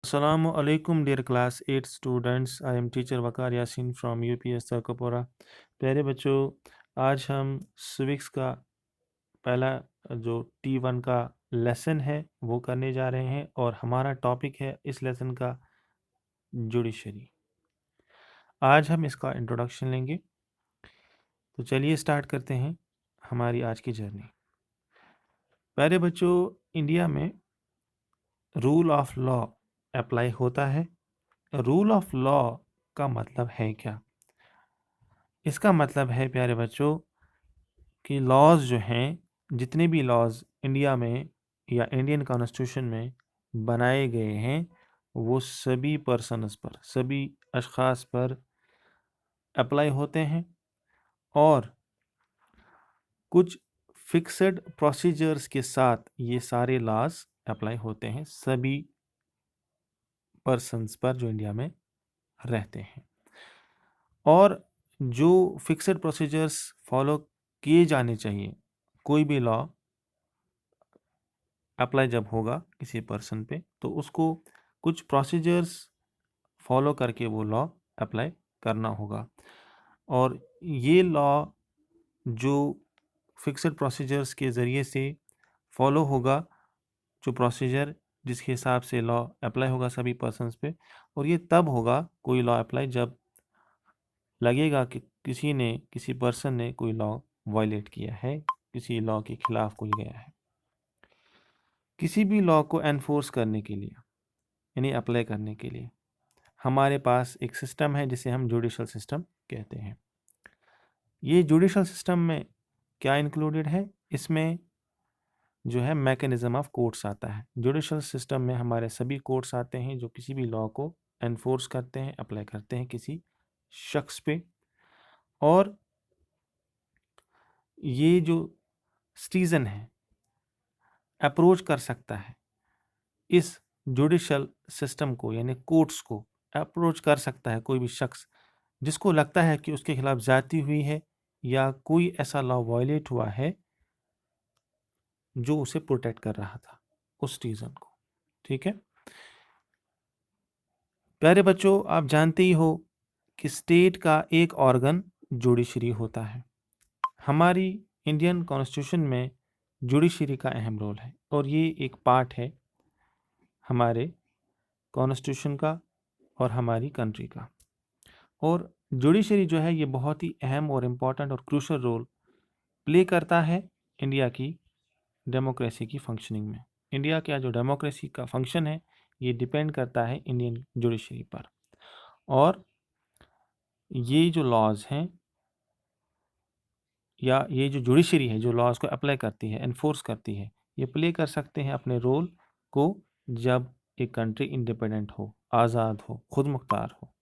Assalamu alaikum dear class 8 students. I am teacher Waqar Yasin from UPS Sarkapura. प्यारे बच्चों, आज हम civics का पहला जो T1 का लेसन है वो करने जा रहे हैं और हमारा टॉपिक है इस लेसन का जुडिशरी। आज हम इसका इंट्रोडक्शन लेंगे। तो चलिए स्टार्ट करते हैं हमारी आज की जर्नी। प्यारे बच्चों, इंडिया में रूल ऑफ लॉ अप्लाई होता है। रूल ऑफ लॉ का मतलब है क्या? इसका मतलब है प्यारे बच्चों कि लॉज जो हैं, जितने भी लॉज इंडिया में या इंडियन कॉन्स्टिट्यूशन में बनाए गए हैं वो सभी पर्सनस पर, सभी अशखास पर अप्लाई होते हैं और कुछ फिक्स्ड प्रोसीजर्स के साथ ये सारे लॉज अप्लाई होते हैं सभी पर्सनस पर जो इंडिया में रहते हैं। और जो फिक्स्ड प्रोसीजर्स फॉलो किए जाने चाहिए, कोई भी लॉ अप्लाई जब होगा किसी पर्सन पे तो उसको कुछ प्रोसीजर्स फॉलो करके वो लॉ अप्लाई करना होगा। और ये लॉ जो फिक्स्ड प्रोसीजर्स के ज़रिए से फॉलो होगा, जो प्रोसीजर जिसके हिसाब से लॉ अप्लाई होगा सभी पर्सन्स पे, और ये तब होगा कोई लॉ अप्लाई जब लगेगा कि किसी पर्सन ने कोई लॉ वायलेट किया है, किसी लॉ के खिलाफ कोई गया है। किसी भी लॉ को एनफोर्स करने के लिए यानी अप्लाई करने के लिए हमारे पास एक सिस्टम है जिसे हम जुडिशल सिस्टम कहते हैं। ये जुडिशल सिस्टम में क्या इंक्लूडेड है? इसमें जो है मैकेनिज्म ऑफ कोर्ट्स आता है। जुडिशल सिस्टम में हमारे सभी कोर्ट्स आते हैं जो किसी भी लॉ को एनफोर्स करते हैं, अप्लाई करते हैं किसी शख्स पे। और ये जो सिटीजन है अप्रोच कर सकता है इस जुडिशल सिस्टम को, यानी कोर्ट्स को अप्रोच कर सकता है कोई भी शख्स जिसको लगता है कि उसके खिलाफ ज्यादती हुई है या कोई ऐसा लॉ वायलेट हुआ है जो उसे प्रोटेक्ट कर रहा था उस सिटीजन को। ठीक है प्यारे बच्चों, आप जानते ही हो कि स्टेट का एक ऑर्गन जुडिशरी होता है। हमारी इंडियन कॉन्स्टिट्यूशन में जुडिशरी का अहम रोल है और ये एक पार्ट है हमारे कॉन्स्टिट्यूशन का और हमारी कंट्री का। और जुडिशरी जो है ये बहुत ही अहम और इम्पॉर्टेंट और क्रूशल रोल प्ले करता है इंडिया की डेमोक्रेसी की फंक्शनिंग में। इंडिया का जो डेमोक्रेसी का फंक्शन है ये डिपेंड करता है इंडियन जुडिशरी पर। और ये जो लॉज हैं या ये जो जुडिशरी है जो लॉज को अप्लाई करती है, एनफोर्स करती है, ये प्ले कर सकते हैं अपने रोल को जब एक कंट्री इंडिपेंडेंट हो, आज़ाद हो, खुद मुख्तार हो।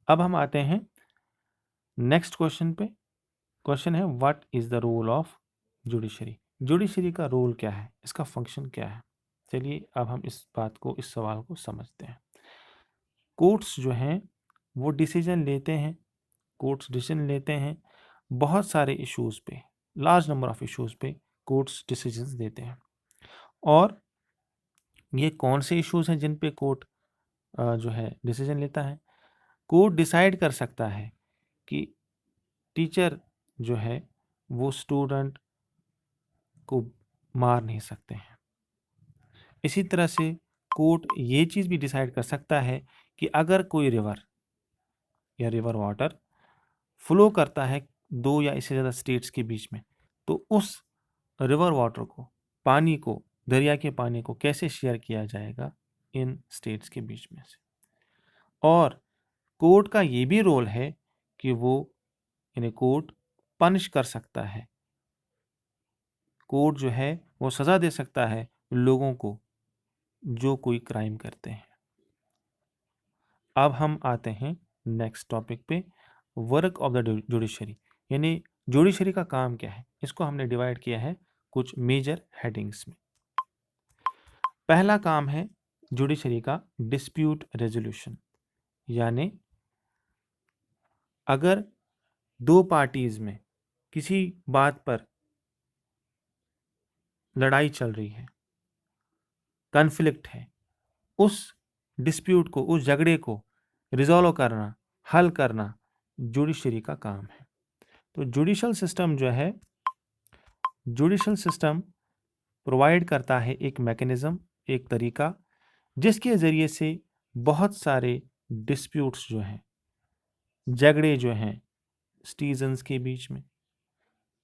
अब हम आते हैं नेक्स्ट क्वेश्चन पे। क्वेश्चन है what is the role of judiciary? Judiciary का रोल क्या है, इसका फंक्शन क्या है? चलिए अब हम इस सवाल को समझते हैं। कोर्ट्स जो हैं वो डिसीजन लेते हैं, कोर्ट्स डिसीजन लेते हैं बहुत सारे इश्यूज़ पे, लार्ज नंबर ऑफ इश्यूज़ पे कोर्ट्स डिसीजंस देते हैं। और ये कौन से इश्यूज़ हैं जिन पे कोर्ट जो है डिसीजन लेता है? कोर्ट डिसाइड कर सकता है कि टीचर जो है वो स्टूडेंट को मार नहीं सकते हैं। इसी तरह से कोर्ट ये चीज़ भी डिसाइड कर सकता है कि अगर कोई रिवर या रिवर वाटर फ्लो करता है दो या इससे ज़्यादा स्टेट्स के बीच में, तो उस रिवर वाटर को, पानी को, दरिया के पानी को कैसे शेयर किया जाएगा इन स्टेट्स के बीच में से। और कोर्ट का ये भी रोल है कि वो यानी कोर्ट पनिश कर सकता है, कोर्ट जो है वो सज़ा दे सकता है लोगों को जो कोई क्राइम करते हैं। अब हम आते हैं नेक्स्ट टॉपिक पे, वर्क ऑफ द जुडिशरी, यानी जुडिशरी का काम क्या है। इसको हमने डिवाइड किया है कुछ मेजर हेडिंग्स में। पहला काम है जुडिशरी का डिस्प्यूट रेजोल्यूशन, यानी अगर दो पार्टीज में किसी बात पर लड़ाई चल रही है, कन्फ्लिक्ट है, उस डिस्प्यूट को, उस झगड़े को रिजॉल्व करना, हल करना जुडिशरी का काम है। तो जुडिशल सिस्टम जो है, जुडिशल सिस्टम प्रोवाइड करता है एक मैकेनिज्म, एक तरीका, जिसके ज़रिए से बहुत सारे डिस्प्यूट्स जो हैं, झगड़े जो हैं, सिटीजन्स के बीच में,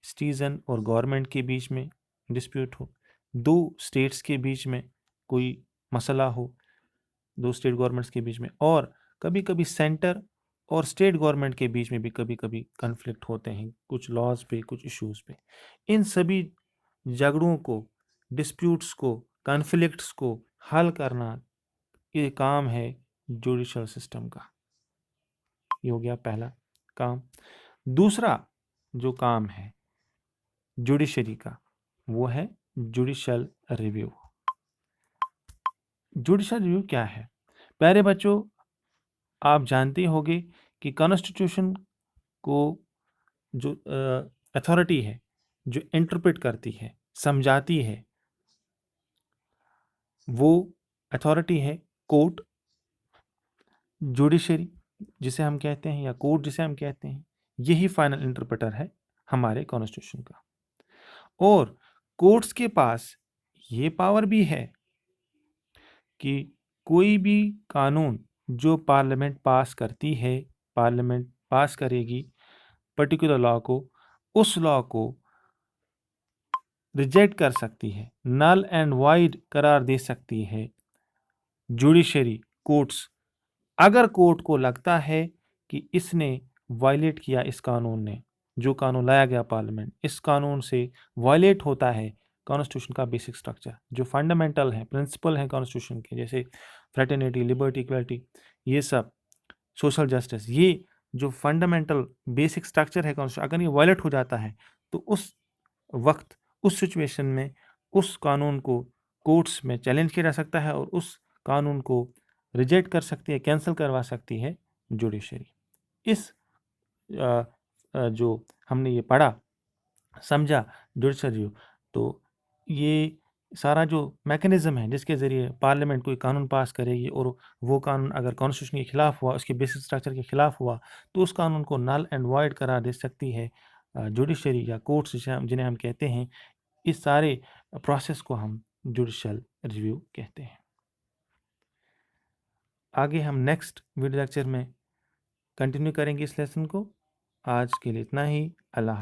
सिटीजन और गवर्नमेंट के बीच में डिस्प्यूट हो, दो स्टेट्स के बीच में कोई मसला हो, दो स्टेट गवर्नमेंट्स के बीच में, और कभी कभी सेंटर और स्टेट गवर्नमेंट के बीच में भी कभी कभी कन्फ्लिक्ट होते हैं कुछ लॉज पे, कुछ इश्यूज पे। इन सभी झगड़ों को, डिस्प्यूट्स को, कॉन्फ्लिक्ट्स को हल करना, ये काम है जुडिशल सिस्टम का। ये हो गया पहला काम। दूसरा जो काम है जुडिशरी का, वो है जुडिशल रिव्यू। जुडिशल रिव्यू क्या है? प्यारे बच्चों, आप जानते होंगे कि कॉन्स्टिट्यूशन को जो अथॉरिटी है, जो इंटरप्रेट करती है, समझाती है, वो अथॉरिटी है कोर्ट, जुडिशरी जिसे हम कहते हैं, या कोर्ट जिसे हम कहते हैं, यही फाइनल इंटरप्रेटर है हमारे कॉन्स्टिट्यूशन का। और कोर्ट्स के पास ये पावर भी है कि कोई भी कानून जो पार्लियामेंट पास करती है, पार्लियामेंट पास करेगी पर्टिकुलर लॉ को, उस लॉ को रिजेक्ट कर सकती है, नल एंड वाइड करार दे सकती है जुडिशरी, कोर्ट्स। अगर कोर्ट को लगता है कि इसने वायलेट किया, इस कानून ने, जो कानून लाया गया पार्लियामेंट, इस कानून से वायलेट होता है कॉन्स्टिट्यूशन का बेसिक स्ट्रक्चर, जो फंडामेंटल है, प्रिंसिपल है कॉन्स्टिट्यूशन के, जैसे फ्रेटर्निटी, लिबर्टी, इक्वलिटी, ये सब, सोशल जस्टिस, ये जो फंडामेंटल बेसिक स्ट्रक्चर है कॉन्स्टिट्यूशन, अगर ये वायलेट हो जाता है तो उस वक्त, उस सिचुएशन में उस कानून को कोर्ट्स में चैलेंज किया जा सकता है और उस कानून को रिजेक्ट कर सकती है, कैंसिल करवा सकती है जुडिशरी। इस जो हमने ये पढ़ा, समझा जुडिशल रिव्यू, तो ये सारा जो मैकेनिज्म है जिसके ज़रिए पार्लियामेंट कोई कानून पास करेगी और वो कानून अगर कॉन्स्टिट्यूशन के खिलाफ हुआ, उसके बेसिक स्ट्रक्चर के खिलाफ हुआ, तो उस कानून को नल एंड वॉइड करार दे सकती है जुडिशरी या कोर्ट्स जिन्हें हम कहते हैं। इस सारे प्रोसेस को हम जुडिशल रिव्यू कहते हैं। आगे हम नेक्स्ट वीडियो लेक्चर में कंटिन्यू करेंगे इस लेसन को। आज के लिए इतना ही। अल्लाह।